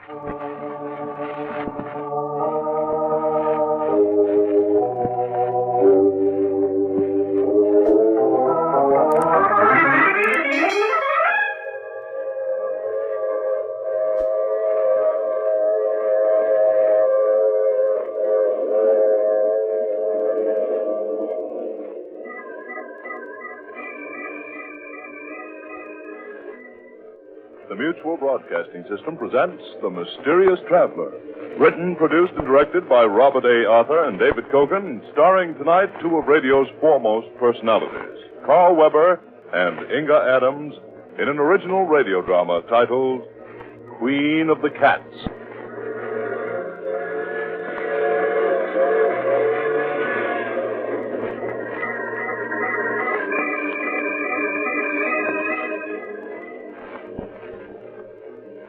The Mutual Broadcasting System presents The Mysterious Traveler. Written, produced, and directed by Robert A. Arthur and David Kogan, starring tonight two of radio's foremost personalities, Carl Weber and Inga Adams, in an original radio drama titled Queen of the Cats.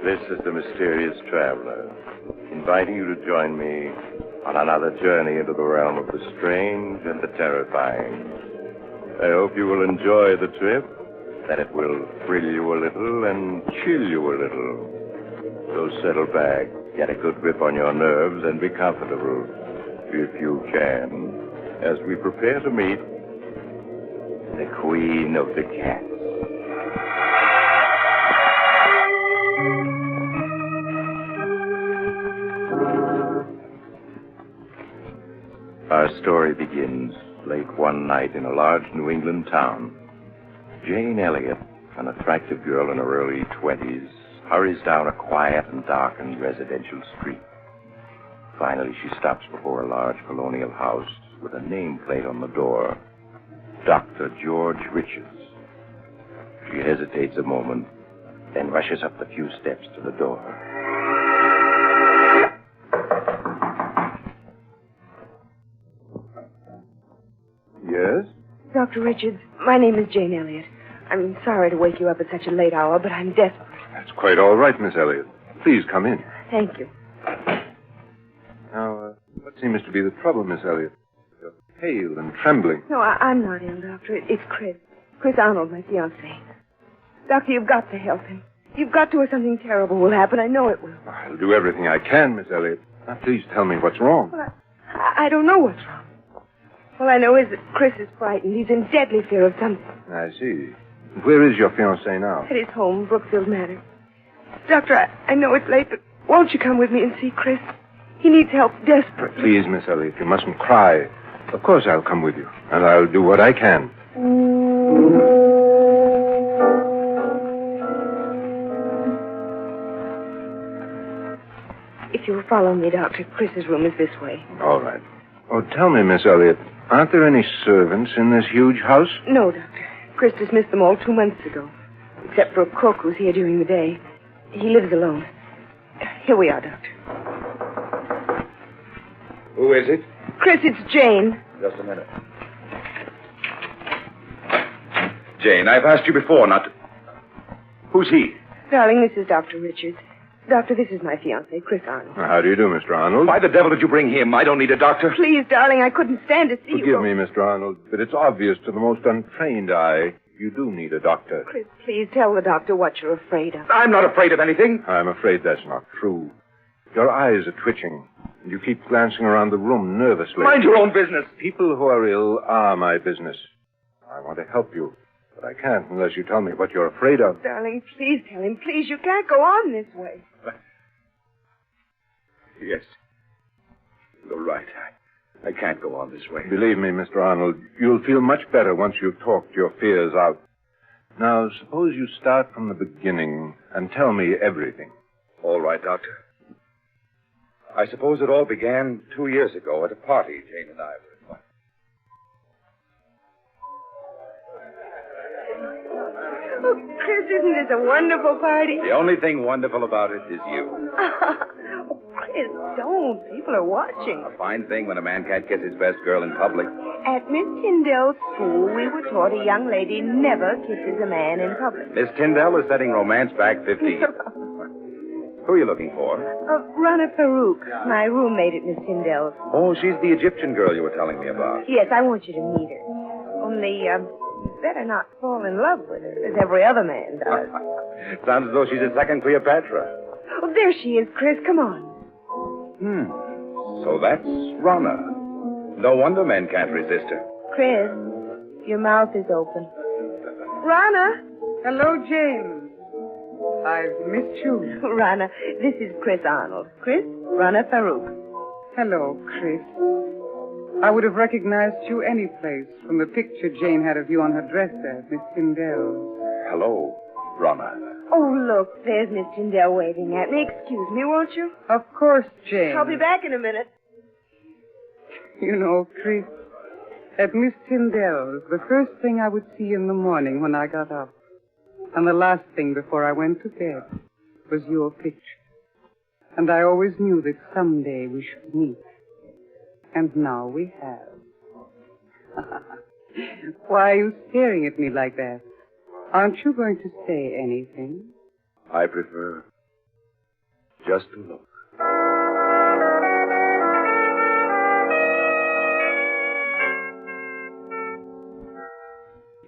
This is the Mysterious Traveler, inviting you to join me on another journey into the realm of the strange and the terrifying. I hope you will enjoy the trip, that it will thrill you a little and chill you a little. So settle back, get a good grip on your nerves, and be comfortable, if you can, as we prepare to meet the Queen of the Cats. Our story begins late one night in a large New England town. Jane Elliott, an attractive girl in her early 20s, hurries down a quiet and darkened residential street. Finally, she stops before a large colonial house with a nameplate on the door, Dr. George Richards. She hesitates a moment, then rushes up the few steps to the door. Yes? Dr. Richards, my name is Jane Elliott. I'm sorry to wake you up at such a late hour, but I'm desperate. That's quite all right, Miss Elliott. Please come in. Thank you. Now, what seems to be the trouble, Miss Elliott? You're pale and trembling. No, I'm not ill, Doctor. It's Chris. Chris Arnold, my fiancé. Doctor, you've got to help him. You've got to, or something terrible will happen. I know it will. I'll do everything I can, Miss Elliott. Now, please tell me what's wrong. Well, I don't know what's wrong. All I know is that Chris is frightened. He's in deadly fear of something. I see. Where is your fiancé now? At his home, Brookfield Manor. Doctor, I know it's late, but won't you come with me and see Chris? He needs help desperately. Please, Miss Elliott, you mustn't cry. Of course I'll come with you, and I'll do what I can. If you'll follow me, Doctor, Chris's room is this way. All right. Oh, tell me, Miss Elliott, aren't there any servants in this huge house? No, Doctor. Chris dismissed them all 2 months ago, except for a cook who's here during the day. He lives alone. Here we are, Doctor. Who is it? Chris, it's Jane. Just a minute. Jane, I've asked you before not to... Who's he? Darling, this is Dr. Richards. Doctor, this is my fiancé, Chris Arnold. How do you do, Mr. Arnold? Why the devil did you bring him? I don't need a doctor. Please, darling, I couldn't stand to see you. Forgive me, Mr. Arnold, but it's obvious to the most untrained eye you do need a doctor. Chris, please tell the doctor what you're afraid of. I'm not afraid of anything. I'm afraid that's not true. Your eyes are twitching, and you keep glancing around the room nervously. Mind your own business. People who are ill are my business. I want to help you, but I can't unless you tell me what you're afraid of. Darling, please tell him. Please, you can't go on this way. Yes. You're right. I can't go on this way. Believe me, Mr. Arnold, you'll feel much better once you've talked your fears out. Now, suppose you start from the beginning and tell me everything. All right, Doctor. I suppose it all began 2 years ago at a party Jane and I were at. Oh, Chris, isn't this a wonderful party? The only thing wonderful about it is you. Oh, Chris, don't. People are watching. A fine thing when a man can't kiss his best girl in public. At Miss Tyndall's school, we were taught a young lady never kisses a man in public. Miss Tyndall is setting romance back 15. Who are you looking for? Rana Farouk, my roommate at Miss Tyndall's. Oh, she's the Egyptian girl you were telling me about. Yes, I want you to meet her. Only, better not fall in love with her, as every other man does. Sounds as though she's a second Cleopatra. Oh, there she is, Chris. Come on. So that's Rana. No wonder men can't resist her. Chris, your mouth is open. Rana. Hello, James. I've missed you. Rana, this is Chris Arnold. Chris, Rana Farouk. Hello, Chris. I would have recognized you any place from the picture Jane had of you on her dresser at Miss Tyndall's. Hello, Rana. Oh, look, there's Miss Tyndall waving at me. Excuse me, won't you? Of course, Jane. I'll be back in a minute. You know, Chris, at Miss Tyndall's, the first thing I would see in the morning when I got up, and the last thing before I went to bed, was your picture. And I always knew that someday we should meet. And now we have. Why are you staring at me like that? Aren't you going to say anything? I prefer just to look.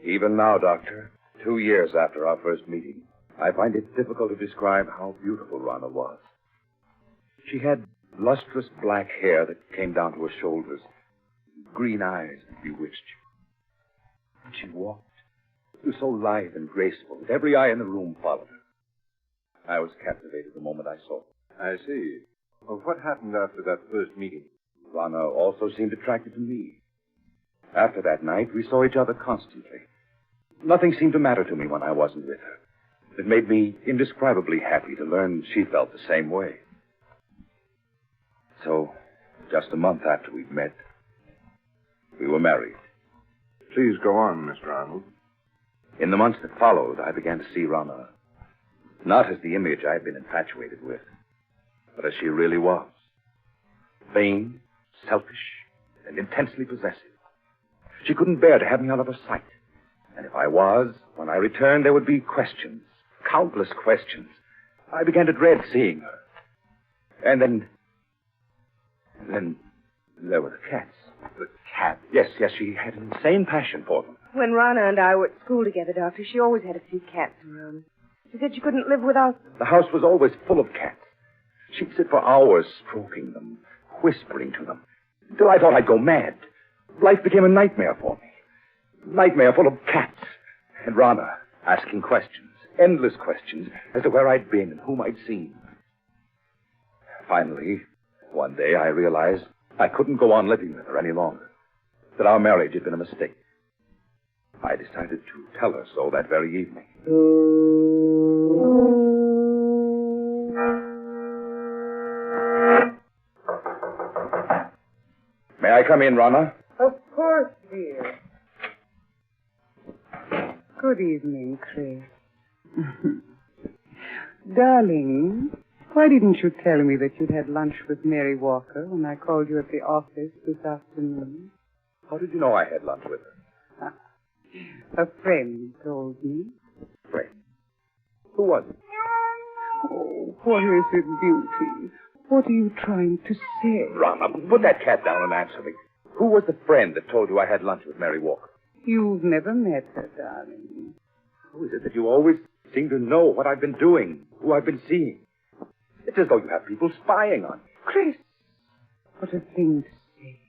Even now, Doctor, 2 years after our first meeting, I find it difficult to describe how beautiful Rana was. She had lustrous black hair that came down to her shoulders, green eyes that bewitched you. And she walked. She was so lithe and graceful that every eye in the room followed her. I was captivated the moment I saw her. I see. Well, what happened after that first meeting? Rana also seemed attracted to me. After that night, we saw each other constantly. Nothing seemed to matter to me when I wasn't with her. It made me indescribably happy to learn she felt the same way. So, just a month after we'd met, we were married. Please go on, Mr. Arnold. In the months that followed, I began to see Rana not as the image I had been infatuated with, but as she really was. Vain, selfish, and intensely possessive. She couldn't bear to have me out of her sight. And if I was, when I returned, there would be questions. Countless questions. I began to dread seeing her. And then there were the cats. The cat? Yes, she had an insane passion for them. When Rana and I were at school together, Doctor, she always had a few cats around. She said she couldn't live without them. The house was always full of cats. She'd sit for hours stroking them, whispering to them, until I thought I'd go mad. Life became a nightmare for me. Nightmare full of cats. And Rana asking questions, endless questions, as to where I'd been and whom I'd seen. Finally, one day I realized I couldn't go on living with her any longer. That our marriage had been a mistake. I decided to tell her so that very evening. May I come in, Rana? Of course, dear. Good evening, Chris. Darling, why didn't you tell me that you'd had lunch with Mary Walker when I called you at the office this afternoon? How did you know I had lunch with her? A friend told me. Friend? Who was it? Oh, what is it, Beauty? What are you trying to say? Rana, put that cat down and answer me. Who was the friend that told you I had lunch with Mary Walker? You've never met her, darling. Who is it that you always seem to know what I've been doing, who I've been seeing? It's as though you have people spying on me. Chris, what a thing to say.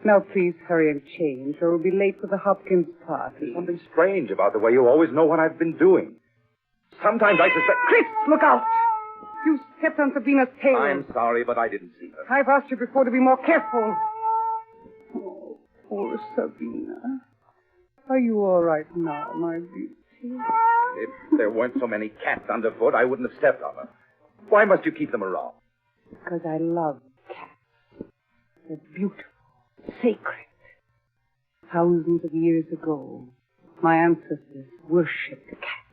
Now, please hurry and change, or we'll be late for the Hopkins party. There's something strange about the way you always know what I've been doing. Sometimes I suspect... Chris, look out! You stepped on Sabina's tail. I'm sorry, but I didn't see her. I've asked you before to be more careful. Oh, poor Sabina. Are you all right now, my beauty? If there weren't so many cats underfoot, I wouldn't have stepped on her. Why must you keep them around? Because I love cats. They're beautiful, sacred. Thousands of years ago, my ancestors worshipped the cats.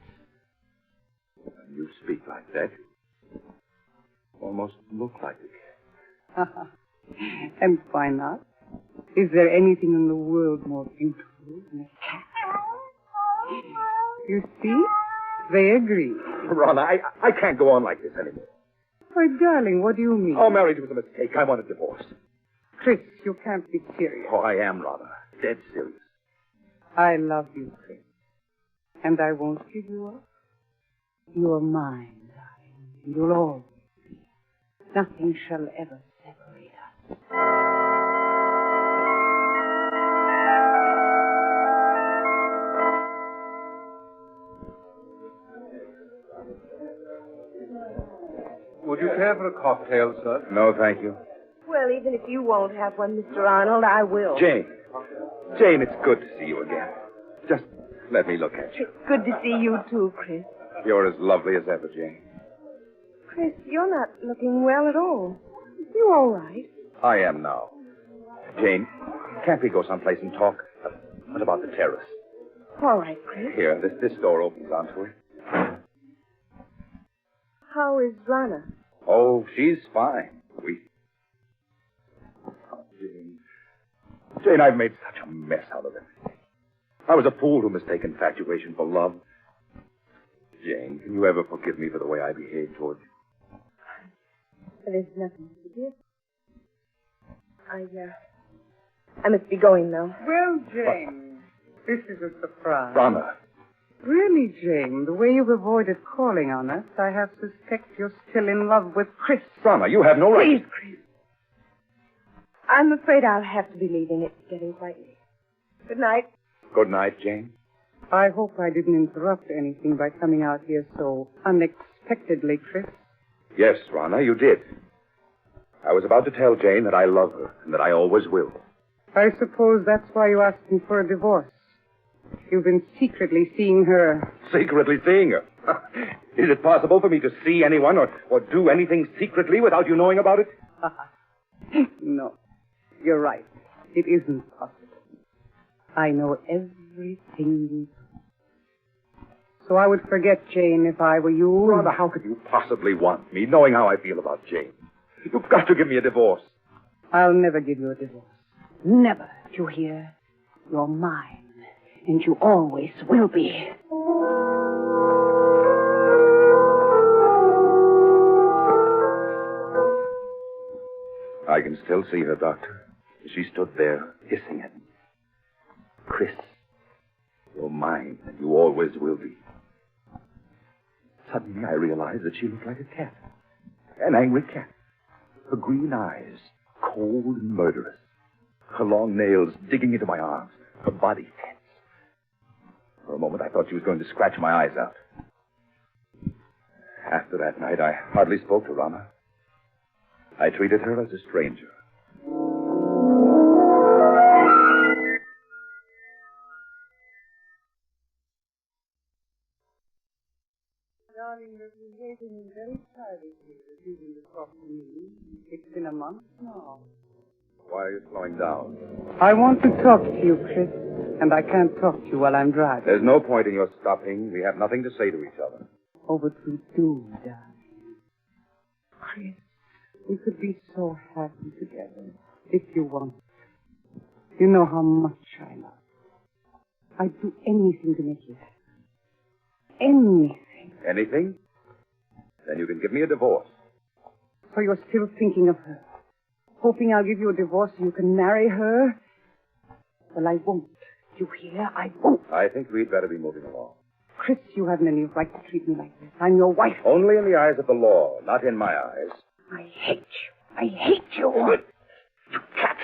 When you speak like that, you almost look like a cat. And why not? Is there anything in the world more beautiful than a cat? You see? They agree. Rana, I can't go on like this anymore. Why, darling, what do you mean? Oh, marriage was a mistake. I want a divorce. Chris, you can't be serious. Oh, I am, Rana. Dead serious. I love you, Chris. And I won't give you up. You're mine, darling. You'll always be. Nothing shall ever separate us. Would you care for a cocktail, sir? No, thank you. Well, even if you won't have one, Mr. Arnold, I will. Jane. Jane, it's good to see you again. Just let me look at you. It's good to see you, too, Chris. You're as lovely as ever, Jane. Chris, you're not looking well at all. You all right? I am now. Jane, can't we go someplace and talk? What about the terrace? All right, Chris. Here, this door opens onto it. How is Rana? Oh, she's fine. Jane, I've made such a mess out of everything. I was a fool to mistake infatuation for love. Jane, can you ever forgive me for the way I behaved towards you? There's nothing to forgive. I must be going now. Well, Jane, this is a surprise. Rana. Really, Jane, the way you've avoided calling on us, I have suspect you're still in love with Chris. Rana, you have no right. Please, Chris. I'm afraid I'll have to be leaving. It's getting quite late. Good night. Good night, Jane. I hope I didn't interrupt anything by coming out here so unexpectedly, Chris. Yes, Rana, you did. I was about to tell Jane that I love her and that I always will. I suppose that's why you asked me for a divorce. You've been secretly seeing her. Secretly seeing her? Is it possible for me to see anyone or do anything secretly without you knowing about it? No, you're right. It isn't possible. I know everything you do. So I would forget Jane if I were you. Rana, how could you possibly want me, knowing how I feel about Jane? You've got to give me a divorce. I'll never give you a divorce. Never, do you hear? You're mine. And you always will be. I can still see her, Doctor. She stood there, hissing at me. Chris, you're mine, and you always will be. Suddenly I realized that she looked like a cat. An angry cat. Her green eyes, cold and murderous. Her long nails digging into my arms. Her body tense. For a moment, I thought she was going to scratch my eyes out. After that night, I hardly spoke to Rana. I treated her as a stranger. Darling, you're behaving very childishly, refusing to talk to me. It's been a month now. Why are you slowing down? I want to talk to you, Chris, and I can't talk to you while I'm driving. There's no point in your stopping. We have nothing to say to each other. Oh, but we do, darling. Chris, we could be so happy together if you want. You know how much I love you. I'd do anything to make you happy. Anything. Anything? Then you can give me a divorce. So you're still thinking of her? Hoping I'll give you a divorce so you can marry her? Well, I won't. You hear? I won't. I think we'd better be moving along. Chris, you haven't any right to treat me like this. I'm your wife. Only in the eyes of the law, not in my eyes. I hate you. I hate you. You cat!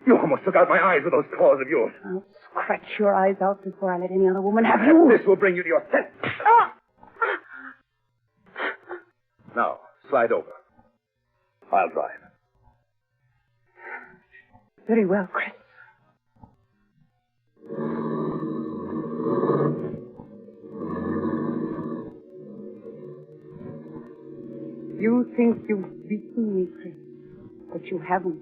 You almost took out my eyes with those claws of yours. I'll scratch your eyes out before I let any other woman have you. This will bring you to your senses. Now, slide over. I'll drive. Very well, Chris. You think you've beaten me, Chris, but you haven't.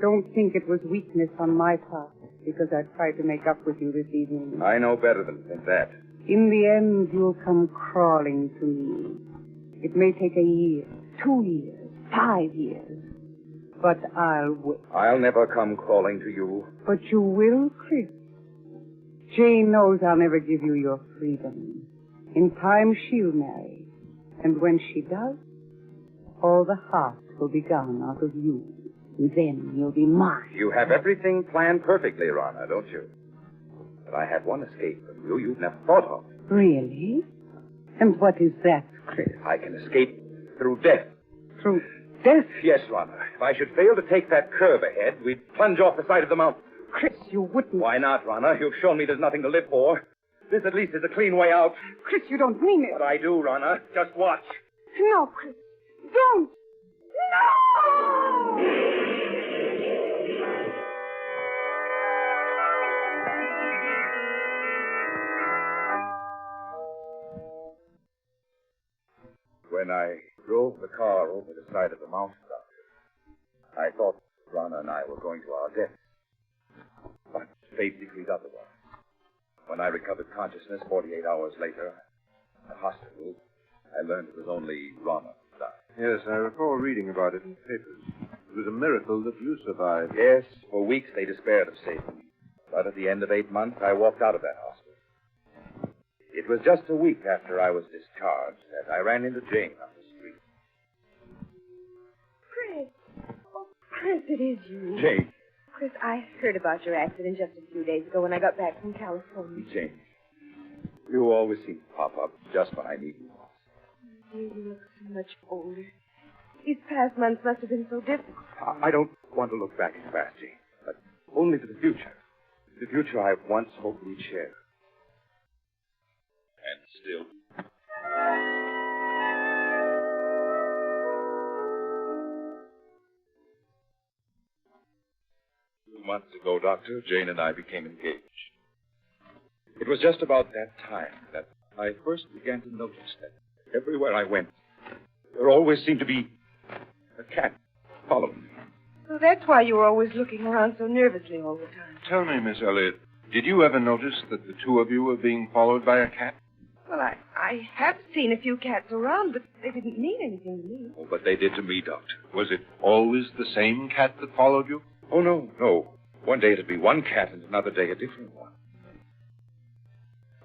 Don't think it was weakness on my part because I tried to make up with you this evening. I know better than to think that. In the end, you'll come crawling to me. It may take a year, 2 years, 5 years. But I'll wait. I'll never come crawling to you. But you will, Chris. Jane knows I'll never give you your freedom. In time, she'll marry. And when she does, all the heart will be gone out of you. And then you'll be mine. You have everything planned perfectly, Rana, don't you? But I have one escape from you you've never thought of. Really? And what is that, Chris. I can escape through death. Through death? Yes, Rhonda. If I should fail to take that curve ahead, we'd plunge off the side of the mountain. Chris, you wouldn't. Why not, Rhonda? You've shown me there's nothing to live for. This at least is a clean way out. Chris, you don't mean it. But I do, Rhonda. Just watch. No, Chris. Don't. No! When I drove the car over the side of the mountain, Doctor, I thought Rhonda and I were going to our deaths. But fate decreed otherwise. When I recovered consciousness 48 hours later, in the hospital, I learned it was only Rhonda who died. Yes, I recall reading about it in the papers. It was a miracle that you survived. Yes, for weeks they despaired of saving me. But at the end of 8 months, I walked out of that hospital. It was just a week after I was discharged that I ran into Jane on the street. Chris. Oh, Chris, it is you. Jane. Chris, I heard about your accident just a few days ago when I got back from California. Jane. You always seem to pop up just when I need you most. You look so much older. These past months must have been so difficult. I don't want to look back in the past, Jane, but only to the future. The future I once hoped we'd share. And still. 2 months ago, Doctor, Jane and I became engaged. It was just about that time that I first began to notice that everywhere I went, there always seemed to be a cat following me. So that's why you were always looking around so nervously all the time. Tell me, Miss Elliot, did you ever notice that the two of you were being followed by a cat? Well, I have seen a few cats around, but they didn't mean anything to me. Oh, but they did to me, Doctor. Was it always the same cat that followed you? Oh, no. One day it'd be one cat and another day a different one.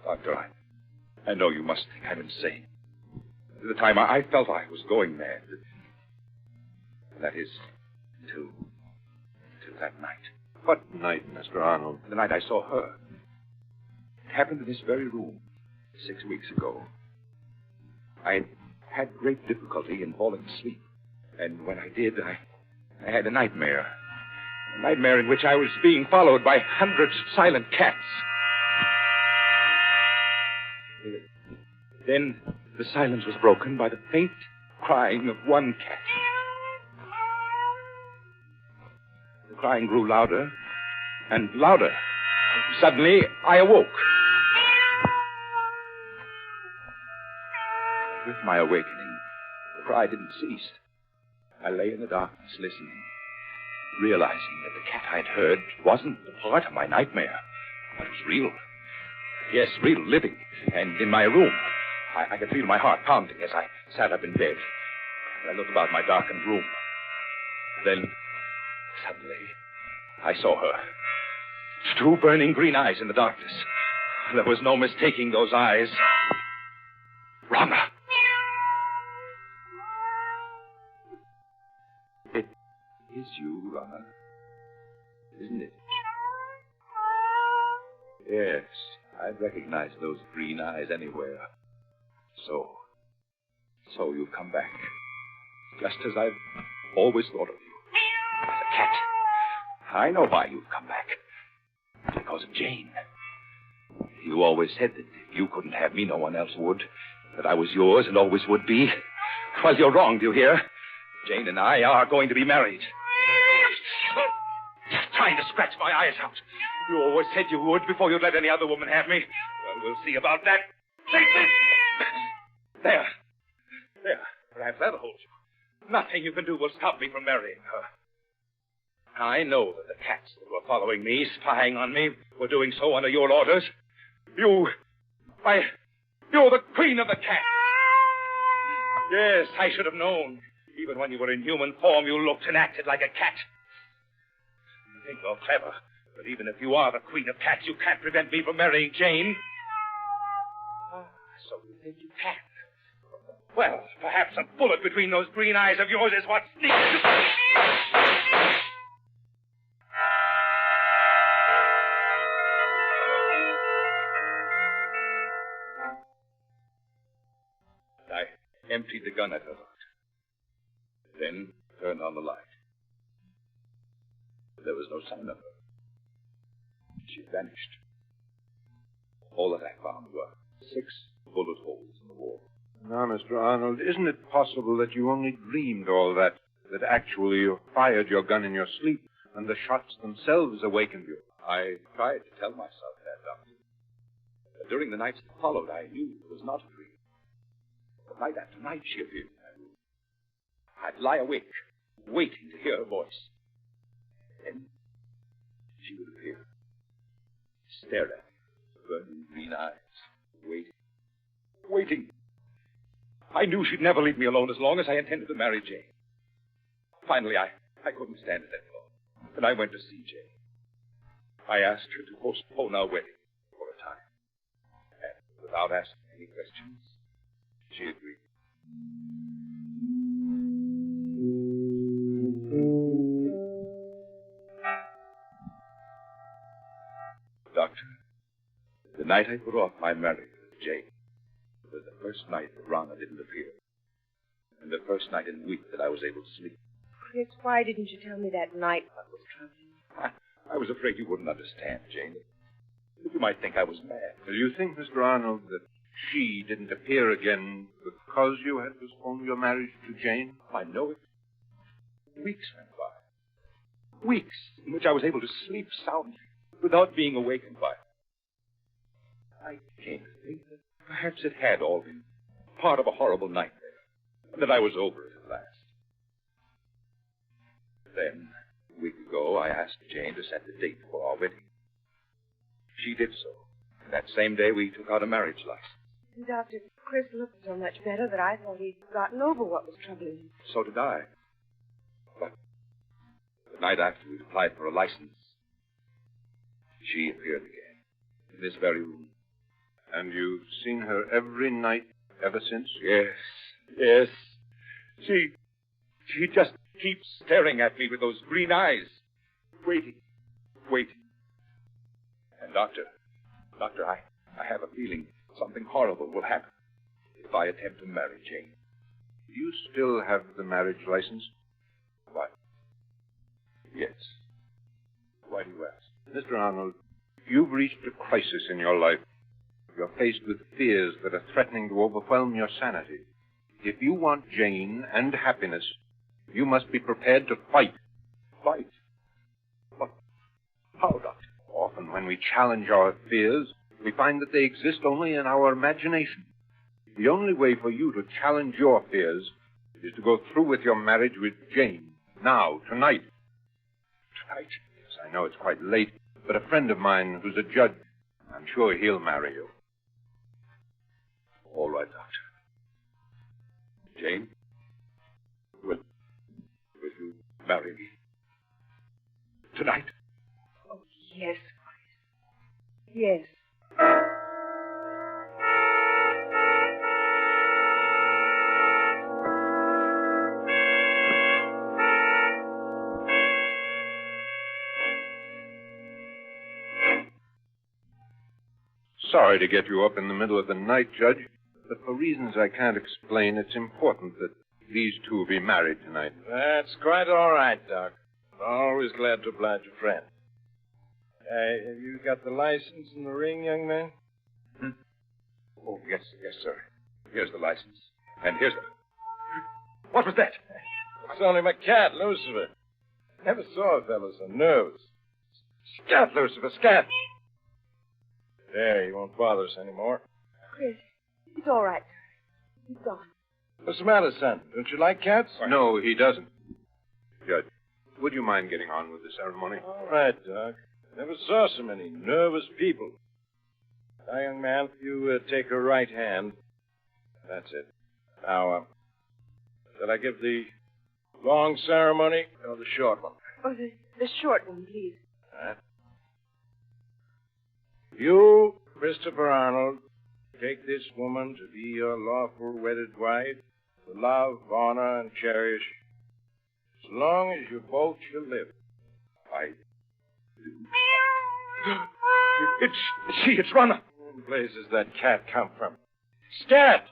Doctor, I know you must think I'm insane. At the time, I felt I was going mad. That is, till that night. What night, Mr. Arnold? The night I saw her. It happened in this very room 6 weeks ago. I had great difficulty in falling asleep. And when I did, I had a nightmare. A nightmare in which I was being followed by hundreds of silent cats. Then the silence was broken by the faint crying of one cat. The crying grew louder and louder. Suddenly, I awoke. With my awakening, the cry didn't cease. I lay in the darkness listening, realizing that the cat I'd heard wasn't a part of my nightmare, but was real. Yes, real, living, and in my room. I could feel my heart pounding as I sat up in bed. I looked about my darkened room. Then, suddenly, I saw her. 2 burning green eyes in the darkness. There was no mistaking those eyes. Rhonda! It is you, Rhonda. Isn't it? Yes, I'd recognize those green eyes anywhere. So you've come back. Just as I've always thought of you. As a cat. I know why you've come back. Because of Jane. You always said that if you couldn't have me, no one else would. That I was yours and always would be. Well, you're wrong, do you hear? Jane and I are going to be married. Trying to scratch my eyes out. You always said you would before you'd let any other woman have me. Well, we'll see about that. There. Perhaps that'll hold you. Nothing you can do will stop me from marrying her. I know that the cats that were following me, spying on me, were doing so under your orders. You're the queen of the cats. Yes, I should have known. Even when you were in human form, you looked and acted like a cat. You think you're clever, but even if you are the queen of cats, you can't prevent me from marrying Jane. So you think you can? Well, perhaps a bullet between those green eyes of yours is what's needed. emptied the gun at her, Doctor. Then turned on the light. There was no sign of her. She vanished. All that I found were 6 bullet holes in the wall. Now, Mr. Arnold, isn't it possible that you only dreamed all that actually you fired your gun in your sleep and the shots themselves awakened you? I tried to tell myself that, Doctor. But during the nights that followed, I knew it was not a dream. But night after night, she appeared in my room. I'd lie awake, waiting to hear her voice. Then she would appear, stare at me, burning green eyes, waiting. I knew she'd never leave me alone as long as I intended to marry Jane. Finally, I couldn't stand it any longer, and I went to see Jane. I asked her to postpone our wedding for a time. And without asking any questions, she agreed. Doctor, the night I put off my marriage with Jane was the first night that Rana didn't appear. And the first night in weeks that I was able to sleep. Chris, why didn't you tell me that night what was troubling you? I was afraid you wouldn't understand, Jane. That you might think I was mad. Do you think, Mr. Arnold, that she didn't appear again because you had postponed your marriage to Jane? I know it. Weeks went by. Weeks in which I was able to sleep soundly without being awakened by her. I came to think that perhaps it had all been part of a horrible nightmare, and that I was over it at last. Then, a week ago, I asked Jane to set the date for our wedding. She did so. And that same day, we took out a marriage license. Doctor, Chris looked so much better that I thought he'd gotten over what was troubling him. So did I. But the night after we'd applied for a license, she appeared again, in this very room. And you've seen her every night ever since? Yes. She just keeps staring at me with those green eyes. Waiting. And Doctor, I have a feeling something horrible will happen if I attempt to marry Jane. Do you still have the marriage license? Why? Yes. Why do you ask? Mr. Arnold, you've reached a crisis in your life. You're faced with fears that are threatening to overwhelm your sanity. If you want Jane and happiness, you must be prepared to fight. Fight? But how, Doctor? Often when we challenge our fears, we find that they exist only in our imagination. The only way for you to challenge your fears is to go through with your marriage with Jane. Now, tonight. Tonight? Yes, I know it's quite late, but a friend of mine who's a judge, I'm sure he'll marry you. All right, Doctor. Jane, will you marry me? Tonight? Oh, yes, Chris. Yes. Sorry to get you up in the middle of the night, Judge, but for reasons I can't explain, it's important that these two be married tonight. That's quite all right, Doc. Always glad to oblige a friend. Have you got the license and the ring, young man? Oh, yes, sir. Here's the license. And here's the... What was that? It's only my cat, Lucifer. Never saw a fellow so nervous. Scat, Lucifer, scat! There, he won't bother us anymore. Chris, it's all right. He's gone. What's the matter, son? Don't you like cats? No, he doesn't. Judge, would you mind getting on with the ceremony? All right, Doc. Never saw so many nervous people. Now, young man, you take her right hand. That's it. Now, shall I give the long ceremony or the short one? Oh, the short one, please. All right. You, Christopher Arnold, take this woman to be your lawful wedded wife, to love, honor, and cherish, as long as you both shall live. I do. It's Rana. Where in blazes that cat come from? Scat!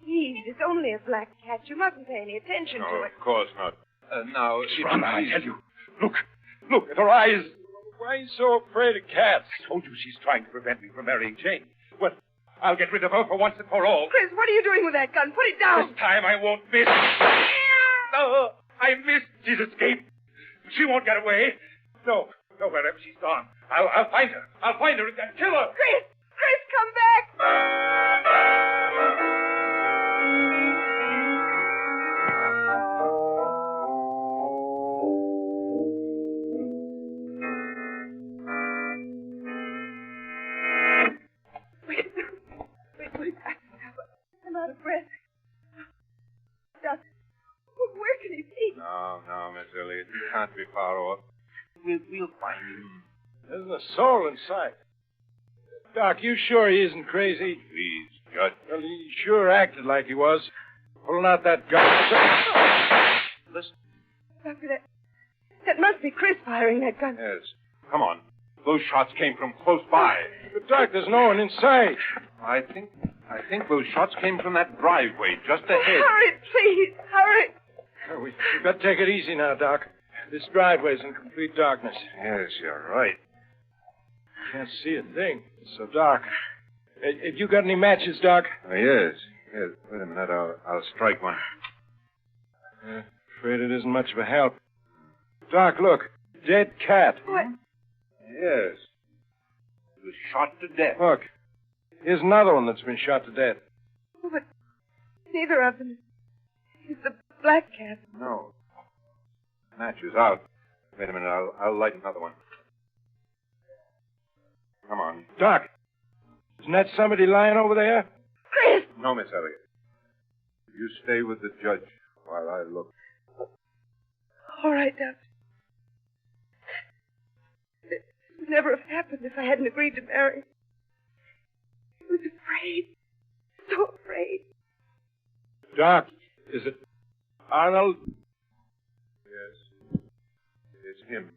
Please, it's only a black cat. You mustn't pay any attention No, to it. of course not. Now, if you Rama, I please- tell you. Look at her eyes. Why are you so afraid of cats? I told you she's trying to prevent me from marrying Jane. Well, I'll get rid of her for once and for all. Chris, what are you doing with that gun? Put it down. This time I won't miss. No, I missed. She's escaped. She won't get away. No, wherever she's gone. I'll find her. I'll find her and kill her. Chris, come back. Wait. I'm out of breath. Doctor, where can he be? No, Miss Elliot. You can't be far off. We'll find him. There isn't a soul in sight. Doc, you sure he isn't crazy? Please, Judge. Well, he sure acted like he was. Pulling out that gun. Listen. Doctor, that must be Chris firing that gun. Yes. Come on. Those shots came from close by. But, Doc, there's no one in sight. I think those shots came from that driveway just ahead. Hurry, please. Hurry. We've got to take it easy now, Doc. This driveway's in complete darkness. Yes, you're right. Can't see a thing. It's so dark. Have you got any matches, Doc? Yes. Wait a minute. I'll strike one. Afraid it isn't much of a help. Doc, look. Dead cat. What? Yes. He was shot to death. Look. Here's another one that's been shot to death. Oh, but neither of them is the black cat. No. Match is out. Wait a minute. I'll light another one. Come on. Doc, isn't that somebody lying over there? Chris! No, Miss Elliot. You stay with the judge while I look. All right, Doctor. It would never have happened if I hadn't agreed to marry. I was afraid. So afraid. Doc, is it Arnold? Yes. It's him.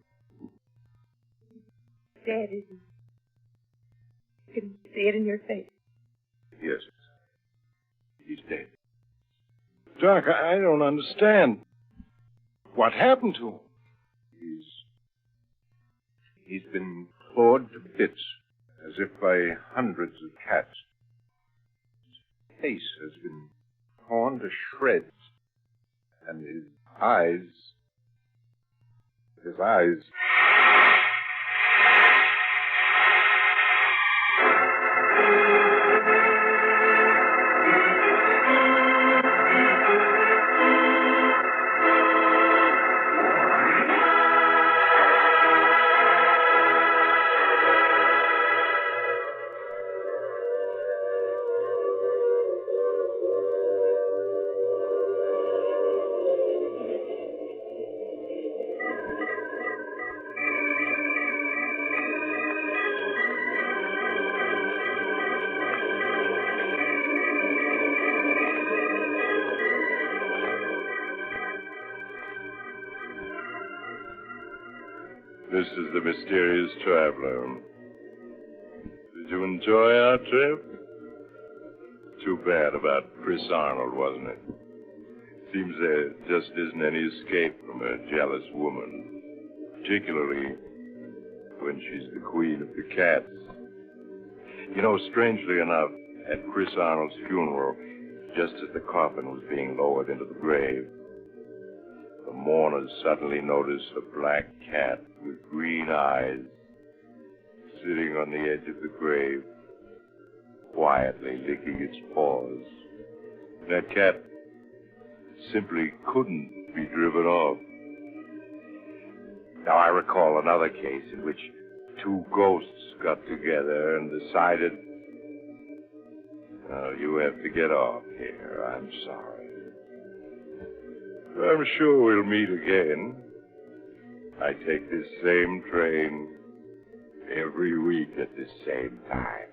Dead, isn't he? You can see it in your face. Yes. He's dead. Doc, I don't understand. What happened to him? He's been clawed to bits, as if by hundreds of cats. His face has been torn to shreds, and his eyes. This is the Mysterious Traveler. Did you enjoy our trip? Too bad about Chris Arnold, wasn't it? Seems there just isn't any escape from a jealous woman, particularly when she's the queen of the cats. You know, strangely enough, at Chris Arnold's funeral, just as the coffin was being lowered into the grave, the mourners suddenly noticed a black cat with green eyes sitting on the edge of the grave, quietly licking its paws. That cat simply couldn't be driven off. Now, I recall another case in which two ghosts got together and decided, "Oh, you have to get off here. I'm sorry. I'm sure we'll meet again. I take this same train every week at this same time."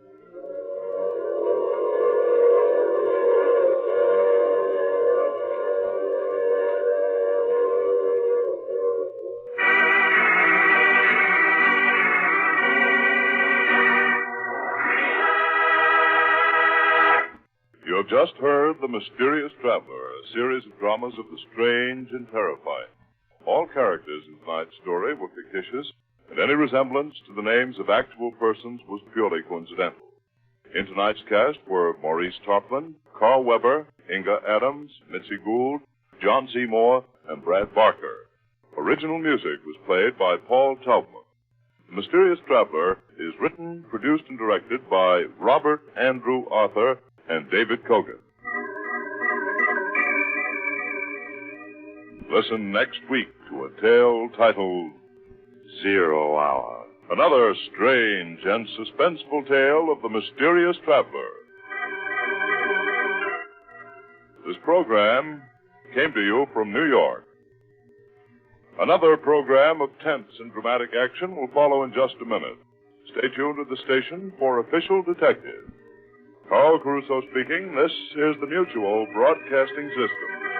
You have just heard The Mysterious Traveler, a series of dramas of the strange and terrifying. All characters in tonight's story were fictitious, and any resemblance to the names of actual persons was purely coincidental. In tonight's cast were Maurice Tarplin, Carl Weber, Inga Adams, Mitzi Gould, John Seymour, and Brad Barker. Original music was played by Paul Taubman. The Mysterious Traveler is written, produced, and directed by Robert Andrew Arthur and David Kogan. Listen next week to a tale titled 0 Hour. Another strange and suspenseful tale of the Mysterious Traveler. This program came to you from New York. Another program of tense and dramatic action will follow in just a minute. Stay tuned to the station for Official Detective. Carl Caruso speaking. This is the Mutual Broadcasting System.